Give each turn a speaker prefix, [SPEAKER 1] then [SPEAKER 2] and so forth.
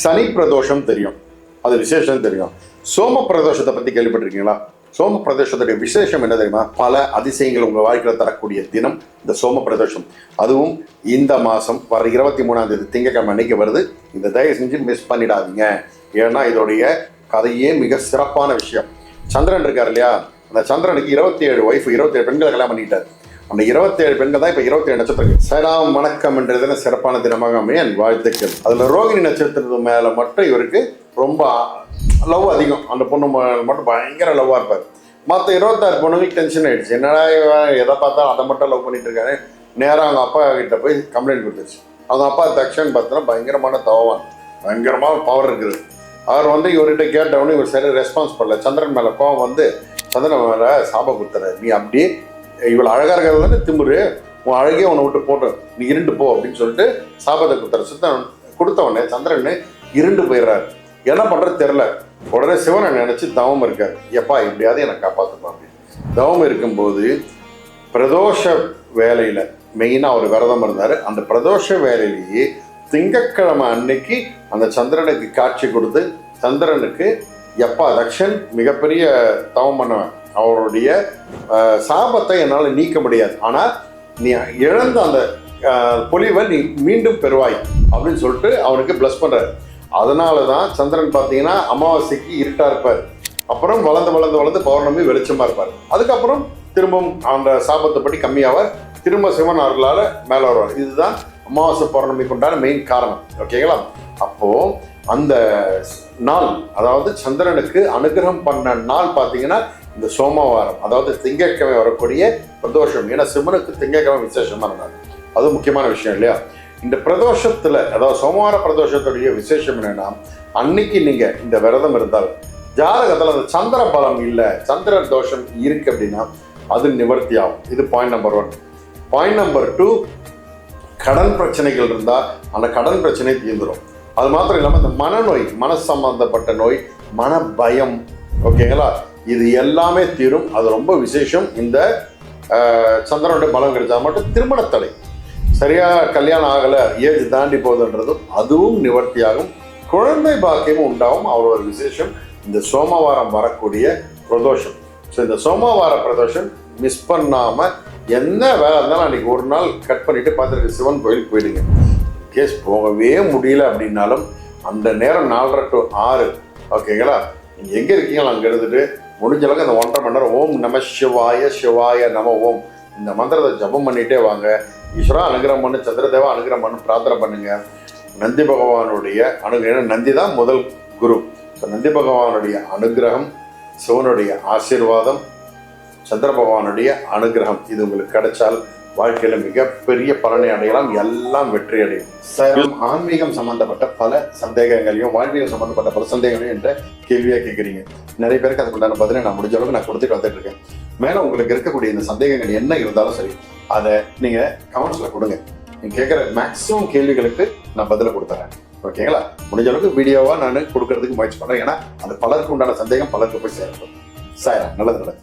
[SPEAKER 1] சனி பிரதோஷம் தெரியும், அது விசேஷம் தெரியும். சோம பிரதோஷத்தை பற்றி கேள்விப்பட்டிருக்கீங்களா? சோம பிரதோஷத்துடைய விசேஷம் என்ன தெரியுமா? பல அதிசயங்கள் உங்கள் வாழ்க்கையில் தரக்கூடிய தினம் இந்த சோம பிரதோஷம். அதுவும் இந்த மாதம் வர 23ஆம் தேதி திங்கட்கிழமை அன்னைக்கு வருது. இந்த தயவு செஞ்சு மிஸ் பண்ணிடாதீங்க. ஏன்னா இதோடைய கதையே மிக சிறப்பான விஷயம். சந்திரன் இருக்கார் இல்லையா, அந்த சந்திரனுக்கு 27 ஒய்ஃப், 27 பெண்களை கல்யாணம் பண்ணிட்டார். அந்த 27 பெண்கள் தான் இப்போ 27 நட்சத்திரம். சலாம் வணக்கம் என்ற சிறப்பான தினமாக அமைய என் வாழ்த்துக்கள். அதில் ரோகிணி நட்சத்திரத்து மேலே மட்டும் இவருக்கு ரொம்ப லவ் அதிகம். அந்த பொண்ணு மட்டும் பயங்கர லவ்வாக இருப்பார். மற்ற 26 பொண்ணுங்களுக்கு டென்ஷன் ஆகிடுச்சு. என்னடா எதை பார்த்தாலும் அதை மட்டும் லவ் பண்ணிட்டு இருக்காரு. நேராக அவங்க அப்பா கிட்ட போய் கம்ப்ளைண்ட் கொடுத்துருச்சு. அவங்க அப்பா தக்ஷன் பார்த்தோன்னா பயங்கரமான தவவான், பயங்கரமான பவர் இருக்குது. அவர் இவர்கிட்ட கேட்டவொடனே இவர் சரி ரெஸ்பான்ஸ் பண்ணல. சந்திரன் மேலே கோவம் வந்து சந்திரன் மேலே சாபம் கொடுத்துறாரு. நீ அப்படியே இவ்வளோ அழகாக இருக்கிறது தானே திமுரு, உன் அழகே உன்னை விட்டு போட்டு நீ இருண்டு போ அப்படின்னு சொல்லிட்டு சாபத்தை கொடுத்தாரு. சுத்தன் கொடுத்தவொடனே சந்திரன் இருண்டு போயிடுறாரு. என்ன பண்ணுறது தெரில. உடனே சிவனை நினச்சி தவம் இருக்கார். எப்பா எப்படியாவது என்னை காப்பாற்றுப்பா அப்படின்னு தவம் இருக்கும்போது பிரதோஷ வேலையில் மெயினாக ஒரு விரதம் இருந்தார். அந்த பிரதோஷ வேலையிலேயே திங்கட்கிழமை அன்னைக்கு அந்த சந்திரனுக்கு காட்சி கொடுத்து சந்திரனுக்கு எப்பா தக்ஷன் மிகப்பெரிய தவம் பண்ணுவேன், அவருடைய சாபத்தை என்னால் நீக்க முடியாது, ஆனால் நீ இழந்த அந்த பொலிவை நீ மீண்டும் பெறுவாய் அப்படின்னு சொல்லிட்டு அவனுக்கு பிளஸ் பண்ணுறாரு. அதனால தான் சந்திரன் பார்த்தீங்கன்னா அமாவாசைக்கு இருட்டாக இருப்பார், அப்புறம் வளர்ந்து வளர்ந்து வளர்ந்து பௌர்ணமி வெளிச்சமாக இருப்பார். அதுக்கப்புறம் திரும்பவும் அந்த சாபத்தை படி கம்மியாவார், திரும்ப சிவன் அருளால் மேலே வருவார். இதுதான் அமாவாசை பௌர்ணமிக்கு உண்டான மெயின் காரணம். ஓகேங்களா? அப்போது அந்த நாள், அதாவது சந்திரனுக்கு அனுகிரகம் பண்ண நாள் பார்த்தீங்கன்னா இந்த சோமவாரம், அதாவது திங்கட்கிழமை வரக்கூடிய பிரதோஷம். ஏன்னா சிவனுக்கு திங்கட்கிழமை விசேஷமான நாள், அது முக்கியமான விஷயம் இல்லையா? இந்த பிரதோஷத்தில், அதாவது சோமவார பிரதோஷத்துடைய விசேஷம் என்னன்னா, அன்னைக்கு நீங்கள் இந்த விரதம் இருந்தால் ஜாதகத்தில் அந்த சந்திர பலம் இல்லை, சந்திர தோஷம் இருக்கு அப்படின்னா அது நிவர்த்தி ஆகும். இது பாயிண்ட் நம்பர் 1. பாயிண்ட் நம்பர் 2, கடன் பிரச்சனைகள் இருந்தால் அந்த கடன் பிரச்சனை தீர்ந்துடும். அது மாத்திரம் இல்லாமல் இந்த மனநோய், மன சம்பந்தப்பட்ட நோய், மன பயம், ஓகேங்களா, இது எல்லாமே தீரும். அது ரொம்ப விசேஷம். இந்த சந்திரனுடைய பலம் கிடைச்சா மட்டும் திருமணத்தடை, சரியாக கல்யாணம் ஆகலை, ஏஜ் தாண்டி போகுதுன்றதும் அதுவும் நிவர்த்தியாகும். குழந்தை பாக்கியமும் உண்டாகும். அவ்வளோ ஒரு விசேஷம் இந்த சோமவாரம் வரக்கூடிய பிரதோஷம். ஸோ இந்த சோமவார பிரதோஷம் மிஸ் பண்ணாமல் என்ன வேலை இருந்தாலும் அன்றைக்கி ஒரு நாள் கட் பண்ணிவிட்டு பார்த்துருக்கு சிவன் கோயிலுக்கு போயிடுங்க. கேஸ் போகவே முடியல அப்படின்னாலும் அந்த நேரம் 4:30 to 6, ஓகேங்களா, நீங்கள் எங்கே இருக்கீங்களோ அங்கே இருந்துட்டு முடிஞ்ச அளவுக்கு அந்த 1.5 மணி நேரம் ஓம் நம சிவாய சிவாய நம ஓம் இந்த மந்திரத்தை ஜபம் பண்ணிகிட்டே வாங்க. ஈஸ்வரா அனுகிரகம் பண்ணு, சந்திரதேவா அனுகிரகம் பண்ணு, பிரார்த்தனை பண்ணுங்க. நந்தி பகவானுடைய அனுகிரகம், நந்தி தான் முதல் குரு. ஸோ நந்தி பகவானுடைய அனுகிரகம், சிவனுடைய ஆசீர்வாதம், சந்திர பகவானுடைய அனுகிரகம் இது உங்களுக்கு கிடைச்சால் வாழ்க்கையில் மிகப்பெரிய பலனை அடையலாம், எல்லாம் வெற்றி அடையும். சரம் ஆன்மீகம் சம்பந்தப்பட்ட பல சந்தேகங்களையும் வாழ்வியல் சம்பந்தப்பட்ட பல சந்தேகங்களையும் என்ற கேள்வியாக கேட்குறீங்க. நிறைய பேருக்கு அதுக்குண்டான பதிலை நான் முடிஞ்ச அளவுக்கு நான் கொடுத்துட்டு வந்துட்டு இருக்கேன். மேலே உங்களுக்கு இருக்கக்கூடிய இந்த சந்தேகங்கள் என்ன இருந்தாலும் சரி, அதை நீங்கள் கமெண்ட்ஸில் கொடுங்க. நீங்கள் கேட்குற மேக்ஸிமம் கேள்விகளுக்கு நான் பதிலை கொடுத்துறேன். ஓகேங்களா? முடிஞ்ச அளவுக்கு வீடியோவாக நான் கொடுக்கறதுக்கு முயற்சி பண்ணுறேன். ஏன்னா அது பலருக்கு உண்டான சந்தேகம் பலருக்கு போய் சேரணும். சார் நல்லது நல்லது.